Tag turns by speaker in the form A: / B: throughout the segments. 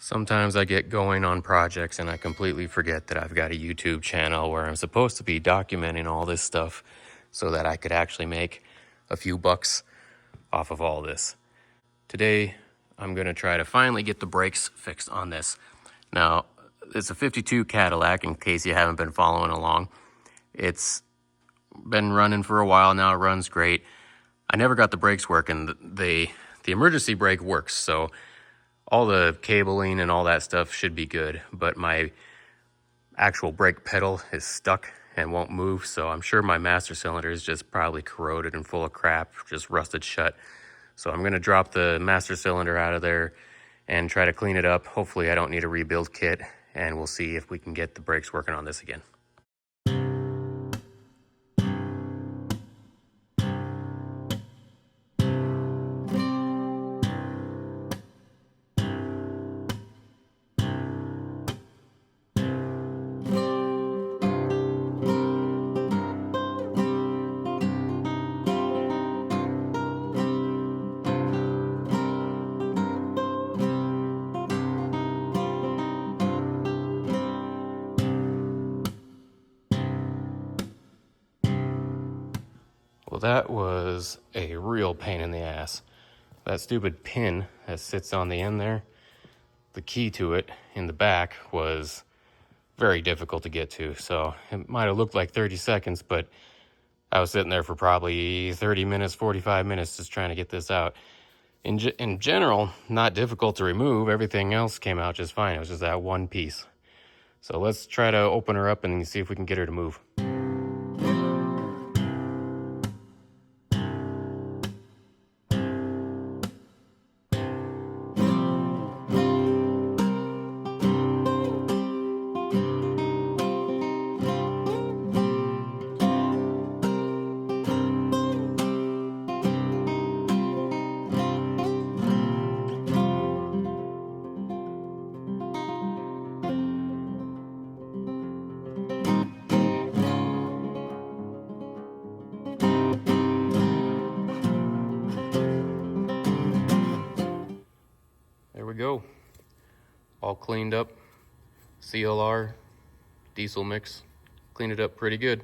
A: Sometimes I get going on projects and I completely forget that I've got a YouTube channel where I'm supposed to be documenting all this stuff so that I could actually make a few bucks off of all this. Today, I'm going to try to finally get the brakes fixed on this. Now, it's a 52 Cadillac, in case you haven't been following along. It's been running for a while now. It runs great. I never got the brakes working. The emergency brake works, so all the cabling and all that stuff should be good, but my actual brake pedal is stuck and won't move, so I'm sure my master cylinder is just probably corroded and full of crap, just rusted shut. So I'm gonna drop the master cylinder out of there and try to clean it up. Hopefully I don't need a rebuild kit, and we'll see if we can get the brakes working on this again. Well, that was a real pain in the ass. That stupid pin that sits on the end there, the key to it in the back was very difficult to get to. So it might have looked like 30 seconds, but I was sitting there for probably 30 minutes, 45 minutes just trying to get this out. In general, not difficult to remove. Everything else came out just fine. It was just that one piece. So let's try to open her up and see if we can get her to move. There we go, all cleaned up. CLR, diesel mix, cleaned it up pretty good.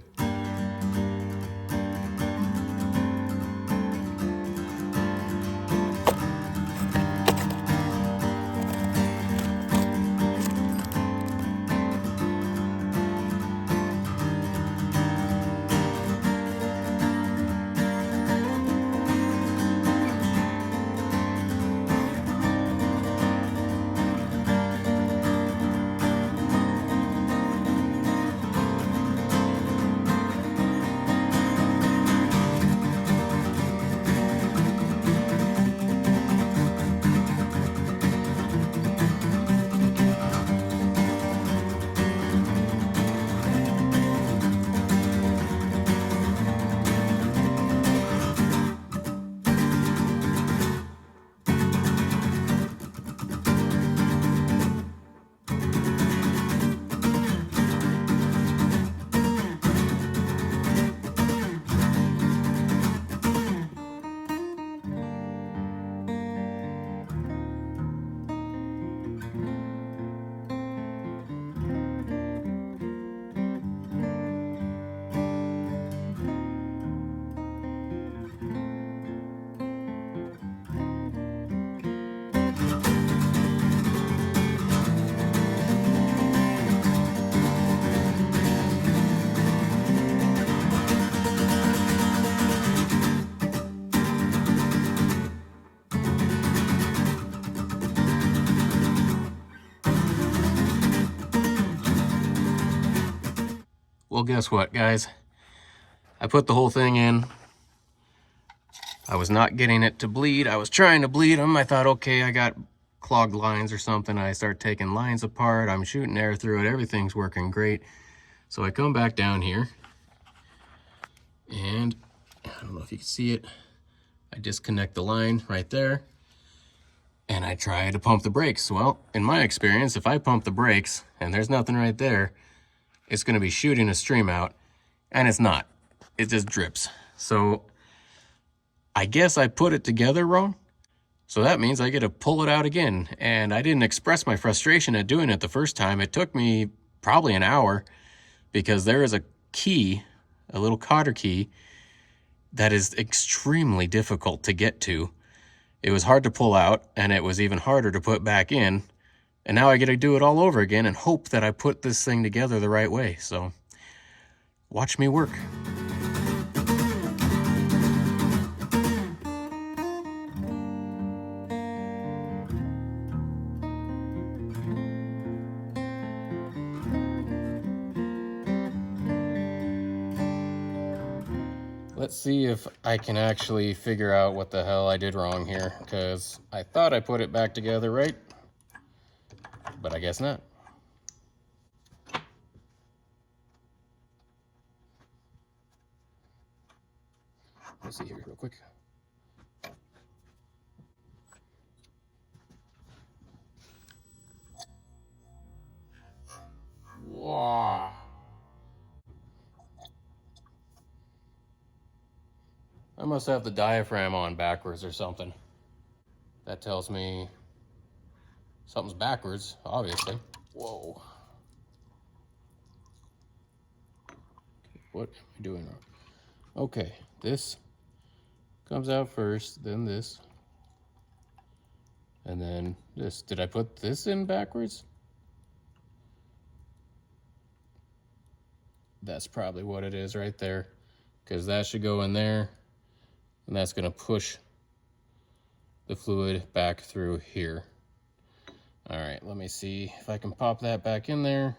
A: Well, guess what, guys? I put the whole thing in. I was not getting it to bleed. I was trying to bleed them. I thought, okay, I got clogged lines or something. I start taking lines apart. I'm shooting air through it. Everything's working great. So I come back down here, and I don't know if you can see it. I disconnect the line right there, and I try to pump the brakes. Well, in my experience, if I pump the brakes and there's nothing right there, it's going to be shooting a stream out, and it's not. It just drips. So I guess I put it together wrong. So that means I get to pull it out again. And I didn't express my frustration at doing it the first time. It took me probably an hour because there is a key, a little cotter key, that is extremely difficult to get to. It was hard to pull out, and it was even harder to put back in. And now I get to do it all over again and hope that I put this thing together the right way. So watch me work. Let's see if I can actually figure out what the hell I did wrong here, because I thought I put it back together right, but I guess not. Let's see here real quick. Wow. I must have the diaphragm on backwards or something. That tells me something's backwards, obviously. Whoa. What am I doing wrong? Okay, this comes out first, then this, and then this. Did I put this in backwards? That's probably what it is right there, because that should go in there, and that's going to push the fluid back through here. All right, let me see if I can pop that back in there.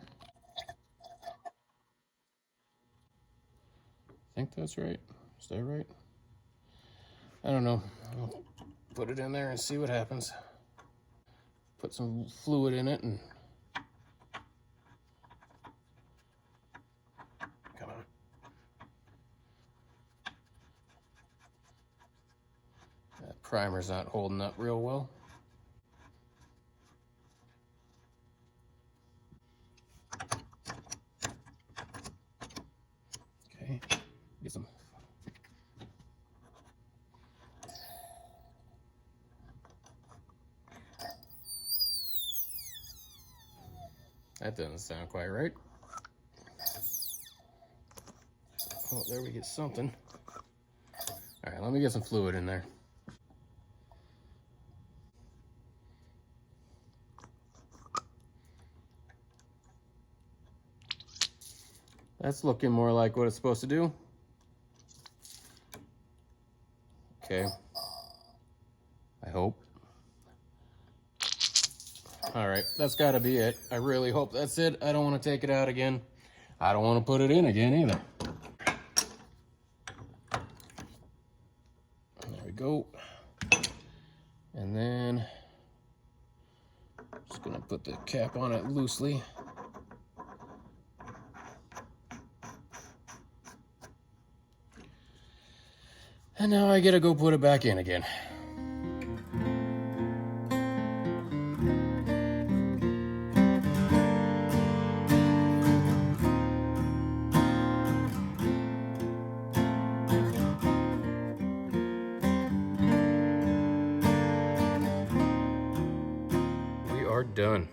A: I think that's right. Is that right? I don't know. I'll put it in there and see what happens. Put some fluid in it and come on. That primer's not holding up real well. Okay, get some. That doesn't sound quite right. Oh, there we get something. All right, let me get some fluid in there. That's looking more like what it's supposed to do. Okay. I hope. All right, that's gotta be it. I really hope that's it. I don't want to take it out again. I don't want to put it in again either. There we go. And then just gonna put the cap on it loosely. And now I gotta go put it back in again. We are done.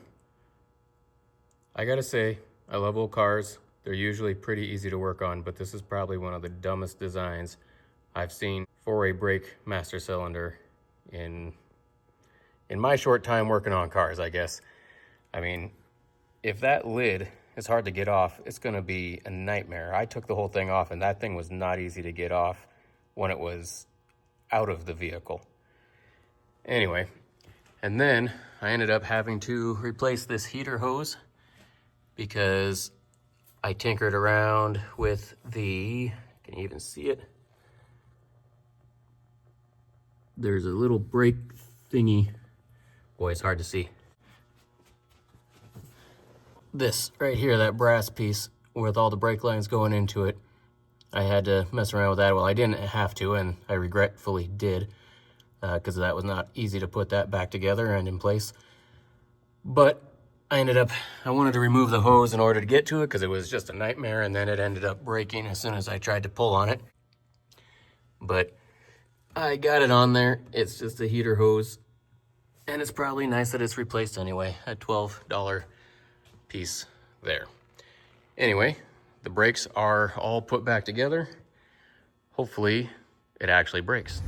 A: I gotta say, I love old cars. They're usually pretty easy to work on, but this is probably one of the dumbest designs I've seen for a brake master cylinder in my short time working on cars, I guess. I mean, if that lid is hard to get off, it's gonna be a nightmare. I took the whole thing off and that thing was not easy to get off when it was out of the vehicle. Anyway, and then I ended up having to replace this heater hose because I tinkered around with the, can you even see it? There's a little brake thingy. Boy, it's hard to see. This right here, that brass piece with all the brake lines going into it, I had to mess around with that. Well, I didn't have to, and I regretfully did, because that was not easy to put that back together and in place. But I wanted to remove the hose in order to get to it because it was just a nightmare, and then it ended up breaking as soon as I tried to pull on it. But I got it on there. It's just a heater hose. And it's probably nice that it's replaced anyway, at $12 piece there. Anyway, the brakes are all put back together. Hopefully it actually breaks.